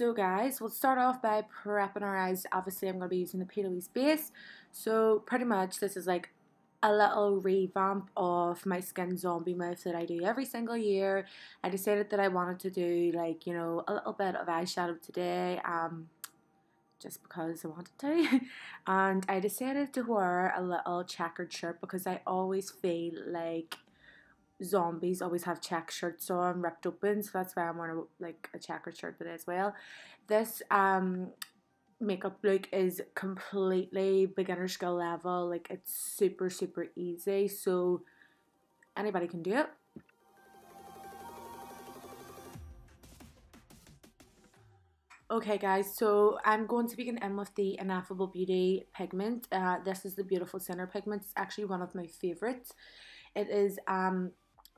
So guys, we'll start off by prepping our eyes. Obviously I'm going to be using the Beauties base. So pretty much this is like a little revamp of my skin zombie mouth that I do every single year. I decided that I wanted to do like, you know, a little bit of eyeshadow today, just because I wanted to. And I decided to wear a little checkered shirt because I always feel like zombies always have check shirts on, ripped open, so that's why I'm wearing like a checkered shirt today as well. This makeup look is completely beginner skill level, like it's super easy, so anybody can do it. Okay guys, so I'm going to begin in with the Ineffable Beauty pigment. This is the Beautiful Center pigment. It's actually one of my favorites. It is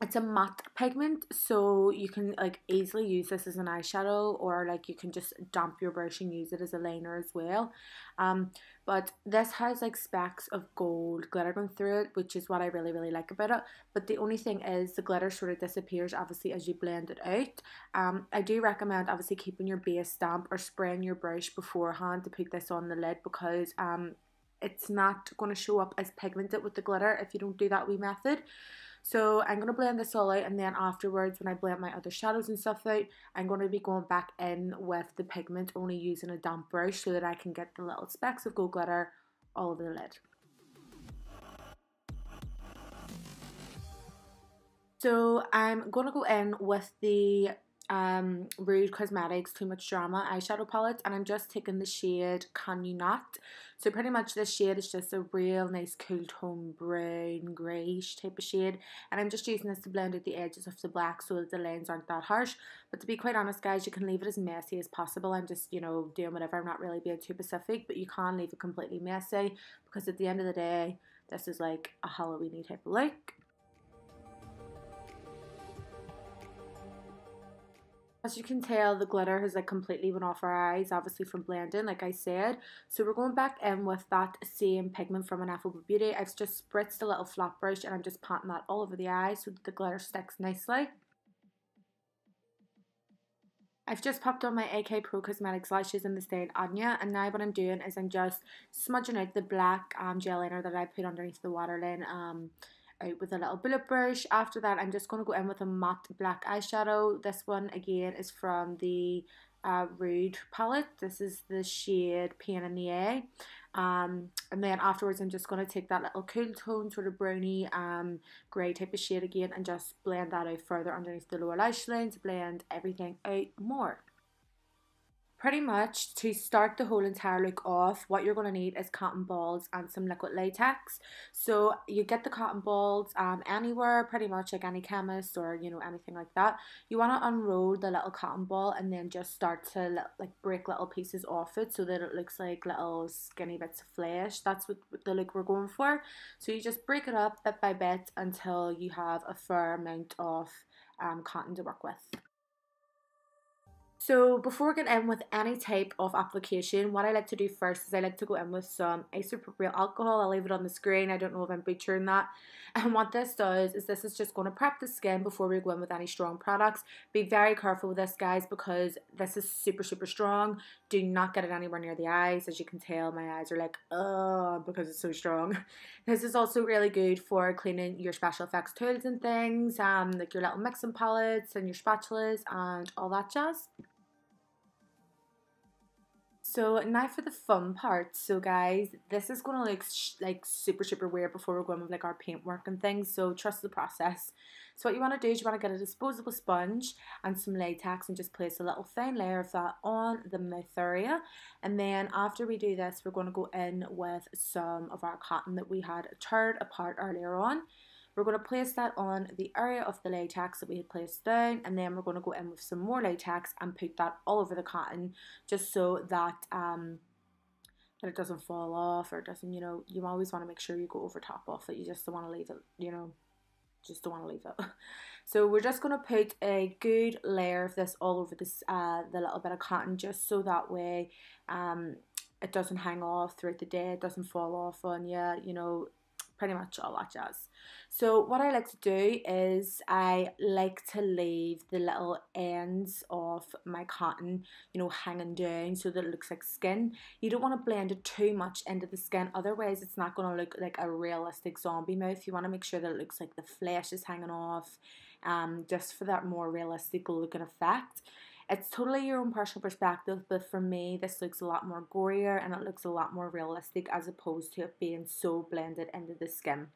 it's a matte pigment, so you can like easily use this as an eyeshadow, or like you can just damp your brush and use it as a liner as well. But this has like specks of gold glitter going through it, which is what I really like about it. But the only thing is the glitter sort of disappears obviously as you blend it out. I do recommend obviously keeping your base damp or spraying your brush beforehand to put this on the lid, because it's not going to show up as pigmented with the glitter if you don't do that wee method. So I'm going to blend this all out, and then afterwards when I blend my other shadows and stuff out, I'm going to be going back in with the pigment, only using a damp brush so that I can get the little specks of gold glitter all over the lid. So I'm going to go in with the Rude Cosmetics Too Much Drama eyeshadow palette, and I'm just taking the shade Can You Not. So pretty much this shade is just a real nice cool tone brown greyish type of shade, and I'm just using this to blend out the edges of the black so that the lines aren't that harsh. But to be quite honest guys, you can leave it as messy as possible. I'm just, you know, doing whatever. I'm not really being too specific, but you can leave it completely messy, because at the end of the day this is like a Halloweeny type of look. As you can tell, the glitter has like completely went off our eyes, obviously from blending, like I said. So we're going back in with that same pigment from Ineffable Beauty. I've just spritzed a little flat brush and I'm just patting that all over the eye so that the glitter sticks nicely. I've just popped on my AK Pro Cosmetics lashes in the shade Aine, and now what I'm doing is I'm just smudging out the black gel liner that I put underneath the waterline out with a little bullet brush. After that, I'm just going to go in with a matte black eyeshadow. This one again is from the Rude palette. This is the shade Pain in the A. And then afterwards I'm just going to take that little cool tone sort of browny grey type of shade again and just blend that out further underneath the lower lash line to blend everything out more. Pretty much to start the whole entire look off, what you're going to need is cotton balls and some liquid latex. So you get the cotton balls anywhere, pretty much like any chemist or, you know, anything like that. You want to unroll the little cotton ball and then just start to like break little pieces off it so that it looks like little skinny bits of flesh. That's what the look we're going for. So you just break it up bit by bit until you have a fair amount of cotton to work with. So before getting in with any type of application, what I like to do first is I like to go in with some isopropyl alcohol. I'll leave it on the screen. I don't know if I'm butchering that. And what this does is this is just going to prep the skin before we go in with any strong products. Be very careful with this guys, because this is super strong. Do not get it anywhere near the eyes. As you can tell, my eyes are like, ugh, because it's so strong. This is also really good for cleaning your special effects tools and things, like your little mixing palettes and your spatulas and all that jazz. So now for the fun part. So guys, this is going to look like super weird before we're going with like our paintwork and things, so trust the process. So what you want to do is you want to get a disposable sponge and some latex and just place a little fine layer of that on the mouth area. And then after we do this, we're going to go in with some of our cotton that we had teared apart earlier on. We're going to place that on the area of the latex that we had placed down, and then we're going to go in with some more latex and put that all over the cotton, just so that that it doesn't fall off, or it doesn't, you know, you always want to make sure you go over top of it. You just don't want to leave it, you know, just don't want to leave it. So we're just going to put a good layer of this all over this the little bit of cotton, just so that way it doesn't hang off throughout the day, it doesn't fall off on you, you know. pretty much all that jazz. So what I like to do is I like to leave the little ends of my cotton, you know, hanging down so that it looks like skin. You don't want to blend it too much into the skin, otherwise it's not going to look like a realistic zombie mouth. You want to make sure that it looks like the flesh is hanging off, just for that more realistic looking effect. It's totally your own personal perspective, but for me, this looks a lot more gorier and it looks a lot more realistic as opposed to it being so blended into the skin.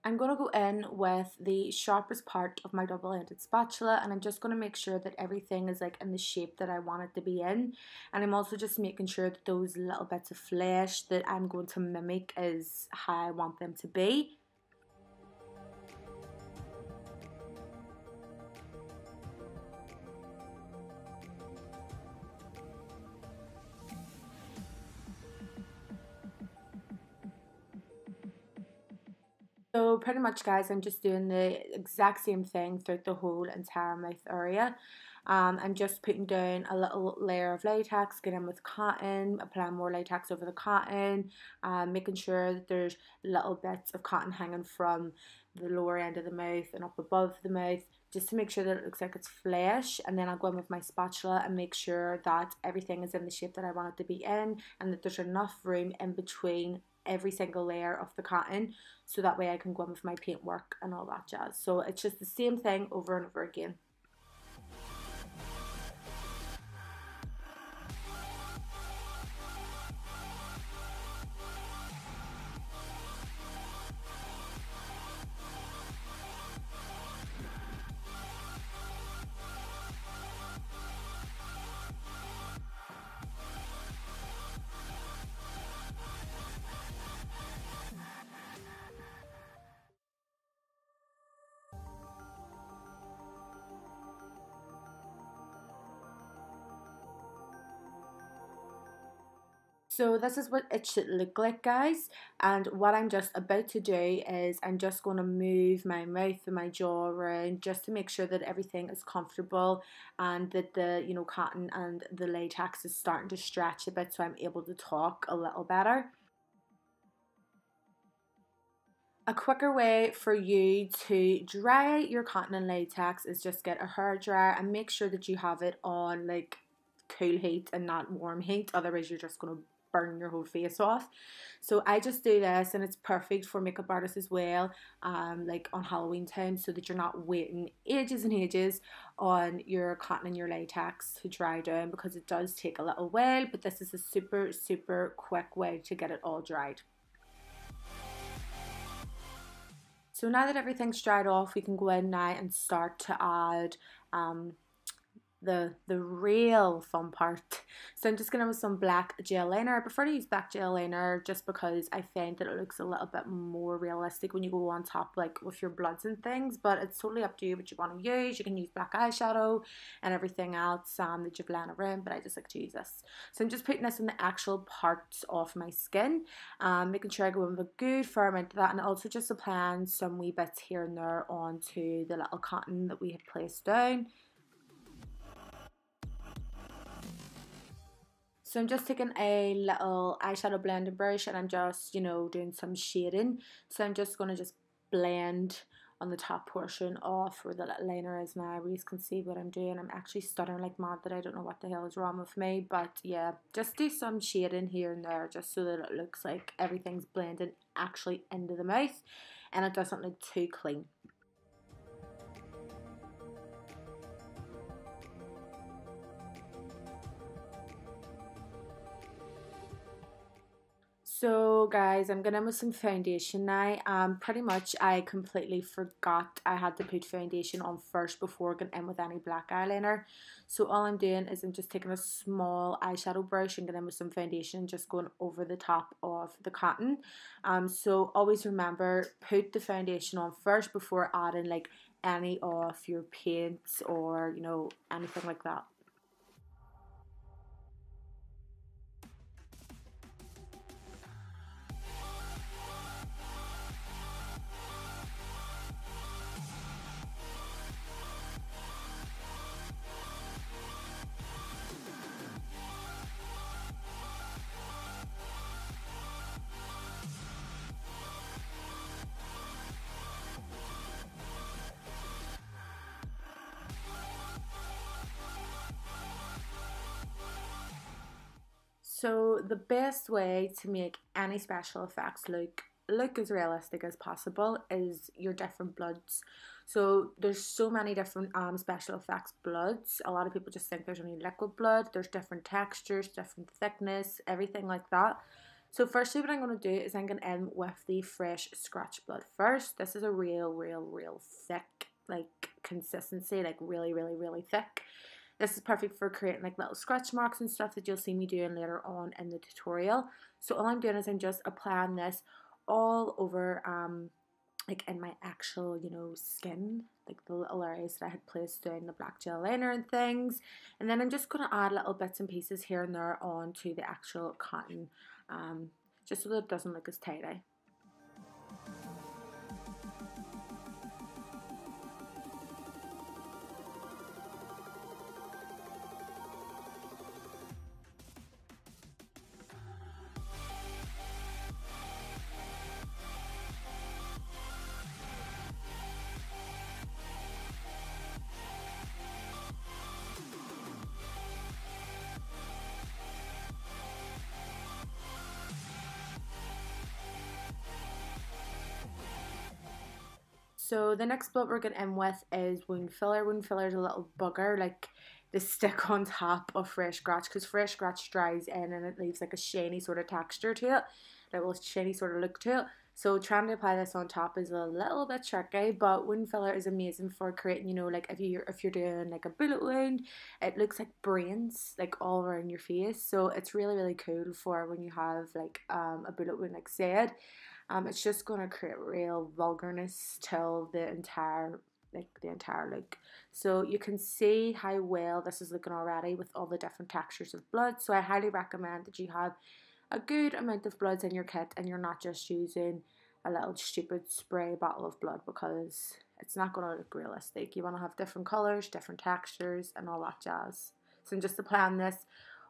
I'm going to go in with the sharpest part of my double-ended spatula, and I'm just going to make sure that everything is like in the shape that I want it to be in. And I'm also just making sure that those little bits of flesh that I'm going to mimic is how I want them to be. So pretty much, guys, I'm just doing the exact same thing throughout the whole entire mouth area. I'm just putting down a little layer of latex, getting with cotton, applying more latex over the cotton, making sure that there's little bits of cotton hanging from the lower end of the mouth and up above the mouth, just to make sure that it looks like it's flesh. And then I'll go in with my spatula and make sure that everything is in the shape that I want it to be in, and that there's enough room in between every single layer of the cotton, so that way I can go in with my paintwork and all that jazz. So it's just the same thing over and over again. So this is what it should look like, guys, and what I'm just about to do is I'm just going to move my mouth and my jaw around just to make sure that everything is comfortable and that the, you know, cotton and the latex is starting to stretch a bit, so I'm able to talk a little better. A quicker way for you to dry your cotton and latex is just get a hair dryer and make sure that you have it on like cool heat and not warm heat, otherwise you're just going to burn your whole face off. So I just do this, and it's perfect for makeup artists as well, like on Halloween time, so that you're not waiting ages and ages on your cotton and your latex to dry down, because it does take a little while, but this is a super quick way to get it all dried. So now that everything's dried off, we can go in now and start to add the real fun part. So I'm just gonna have some black gel liner. I prefer to use black gel liner just because I find that it looks a little bit more realistic when you go on top, like with your bloods and things, but it's totally up to you what you want to use. You can use black eyeshadow and everything else that you've laying around, but I just like to use this. So I'm just putting this in the actual parts of my skin, making sure I go in with a good firm amount of that, and also just applying some wee bits here and there onto the little cotton that we had placed down. So I'm just taking a little eyeshadow blending brush and I'm just, you know, doing some shading. So I'm just going to just blend on the top portion of where the little liner is now. You can see what I'm doing. I'm actually stuttering like mad that I don't know what the hell is wrong with me. But yeah, just do some shading here and there just so that it looks like everything's blended actually into the mouth and it doesn't look too clean. So guys, I'm gonna with some foundation now. Pretty much I completely forgot I had to put foundation on first before going in with any black eyeliner. So all I'm doing is I'm just taking a small eyeshadow brush and going in with some foundation, just going over the top of the cotton. So always remember, put the foundation on first before adding like any of your paints or, you know, anything like that. So the best way to make any special effects look as realistic as possible is your different bloods. So there's so many different special effects bloods. A lot of people just think there's only liquid blood. There's different textures, different thickness, everything like that. So firstly what I'm going to do is I'm going to end with the fresh scratch blood first. This is a real thick like consistency, like really thick. This is perfect for creating like little scratch marks and stuff that you'll see me doing later on in the tutorial. So all I'm doing is I'm just applying this all over like in my actual, you know, skin, like the little areas that I had placed down the black gel liner and things. And then I'm just going to add little bits and pieces here and there onto the actual cotton, just so that it doesn't look as tidy. So the next blood we're going to end with is wound filler. Wound filler is a little bugger, like the stick on top of fresh scratch, because fresh scratch dries in and it leaves like a shiny sort of texture to it, like a shiny sort of look to it. So trying to apply this on top is a little bit tricky, but wound filler is amazing for creating, you know, like if you're doing like a bullet wound, it looks like brains like all around your face. So it's really cool for when you have like a bullet wound, like said. It's just going to create real vulgarness till the entire look. So you can see how well this is looking already with all the different textures of blood. So I highly recommend that you have a good amount of bloods in your kit and you're not just using a little stupid spray bottle of blood, because it's not going to look realistic. You want to have different colours, different textures and all that jazz. So I'm just applying this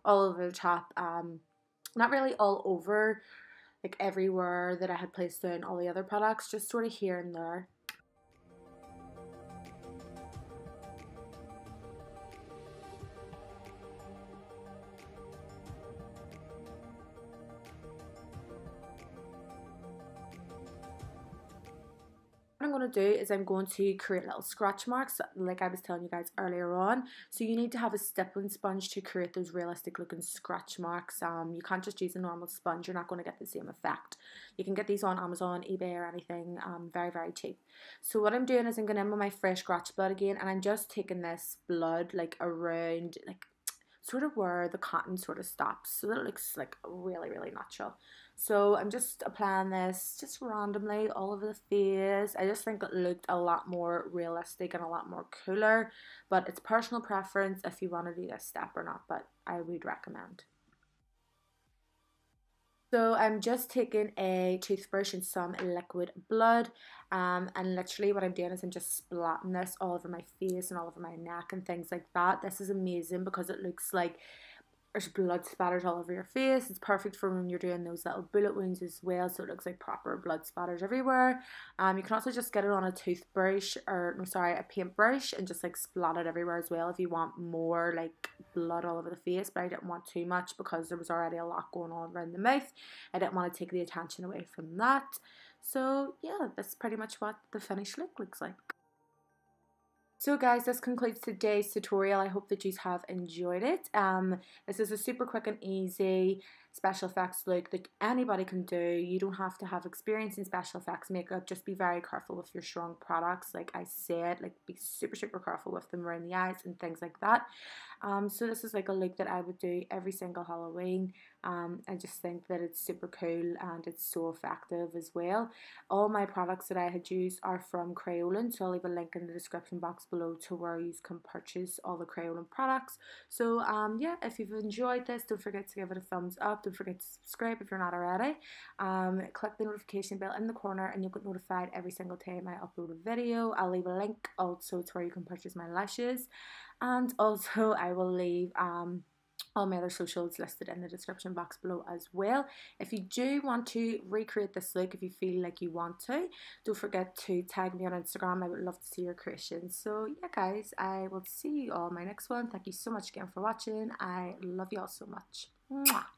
all over the top, not really all over, like everywhere that I had placed down all the other products, just sort of here and there. What I'm going to do is I'm going to create little scratch marks like I was telling you guys earlier on. So you need to have a stippling sponge to create those realistic looking scratch marks. You can't just use a normal sponge, you're not going to get the same effect. You can get these on Amazon, eBay or anything, very cheap. So what I'm doing is I'm going in with my fresh scratch blood again, and I'm just taking this blood like around, like sort of where the cotton sort of stops, so that it looks like really natural. So I'm just applying this just randomly all over the face. I just think it looked a lot more realistic and a lot more cooler, but it's personal preference if you want to do this step or not, but I would recommend. So I'm just taking a toothbrush and some liquid blood, and literally what I'm doing is I'm just splatting this all over my face and all over my neck and things like that. This is amazing because it looks like there's blood spatters all over your face. It's perfect for when you're doing those little bullet wounds as well, so it looks like proper blood spatters everywhere. You can also just get it on a toothbrush, or no, sorry, a paintbrush, and just like splat it everywhere as well if you want more like blood all over the face. But I didn't want too much because there was already a lot going on around the mouth. I didn't want to take the attention away from that. So yeah, that's pretty much what the finished look looks like. So guys, this concludes today's tutorial. I hope that you have enjoyed it. This is a super quick and easy special effects look that anybody can do. You don't have to have experience in special effects makeup. Just be very careful with your strong products. Like I said, like be super careful with them around the eyes and things like that. So this is like a look that I would do every single Halloween. I just think that it's super cool and it's so effective as well. All my products that I had used are from Crayolan, so I'll leave a link in the description box below to where you can purchase all the Crayolan products. So yeah, if you've enjoyed this, don't forget to give it a thumbs up. Don't forget to subscribe if you're not already. Click the notification bell in the corner and you'll get notified every single time I upload a video. I'll leave a link also to where you can purchase my lashes, and also I will leave all my other socials listed in the description box below as well. If you do want to recreate this look, if you feel like you want to, don't forget to tag me on Instagram. I would love to see your creations. So yeah guys, I will see you all in my next one. Thank you so much again for watching. I love you all so much. Mwah.